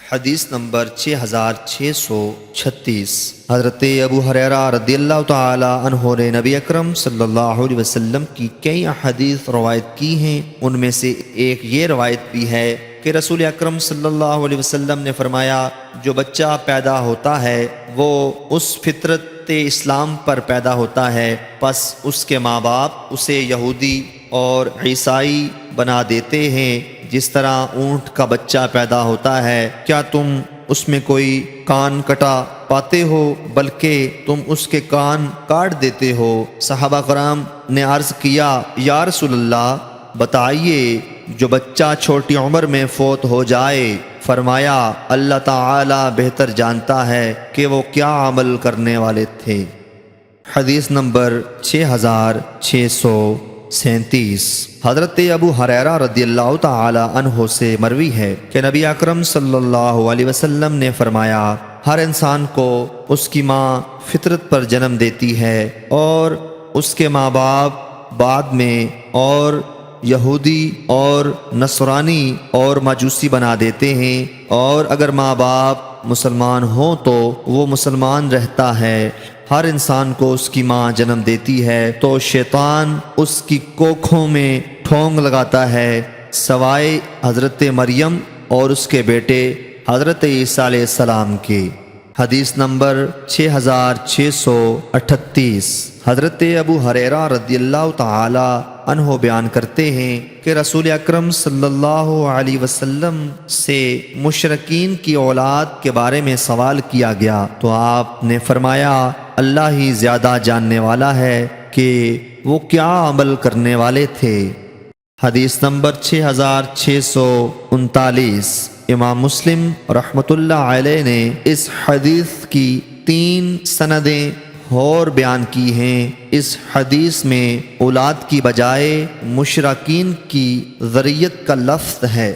حدیث نمبر 6636۔ حضرت ابو ہریرہ رضی اللہ تعالی عنہ نے نبی اکرم صلی اللہ علیہ وسلم کی کئی احادیث روایت کی ہیں۔ ان میں سے ایک یہ روایت بھی ہے کہ رسول اکرم صلی اللہ علیہ وسلم نے فرمایا، جو بچہ پیدا ہوتا ہے وہ اس فطرت اسلام پر پیدا ہوتا ہے، پس اس کے ماں باپ اسے یہودی اور عیسائی بنا دیتے ہیں جس طرح اونٹ کا بچہ پیدا ہوتا ہے۔ کیا تم اس میں کوئی کان کٹا پاتے ہو بلکہ تم اس کے کان کاٹ دیتے ہو؟ صحابہ کرام نے عرض کیا، یا رسول اللہ بتائیے، جو بچہ چھوٹی عمر میں فوت ہو جائے؟ فرمایا، اللہ تعالی بہتر جانتا ہے کہ وہ کیا عمل کرنے والے تھے۔ حدیث نمبر 6637۔ حضرت ابو ہریرہ رضی اللہ تعالی عنہ سے مروی ہے کہ نبی اکرم صلی اللہ علیہ وسلم نے فرمایا، ہر انسان کو اس کی ماں فطرت پر جنم دیتی ہے اور اس کے ماں باپ بعد میں اور یہودی اور نصرانی اور مجوسی بنا دیتے ہیں، اور اگر ماں باپ مسلمان ہوں تو وہ مسلمان رہتا ہے۔ ہر انسان کو اس کی ماں جنم دیتی ہے تو شیطان اس کی کوکھوں میں ٹھونگ لگاتا ہے، سوائے حضرت مریم اور اس کے بیٹے حضرت عیسیٰ علیہ السلام کے۔ حدیث نمبر 6638۔ حضرت ابو ہریرہ رضی اللہ تعالی عنہ بیان کرتے ہیں کہ رسول اکرم صلی اللہ علیہ وسلم سے مشرکین کی اولاد کے بارے میں سوال کیا گیا تو آپ نے فرمایا، اللہ ہی زیادہ جاننے والا ہے کہ وہ کیا عمل کرنے والے تھے۔ حدیث نمبر 6639۔ امام مسلم رحمۃ اللہ علیہ نے اس حدیث کی 3 سندیں اور بیان کی ہیں۔ اس حدیث میں اولاد کی بجائے مشرکین کی ذریت کا لفظ ہے۔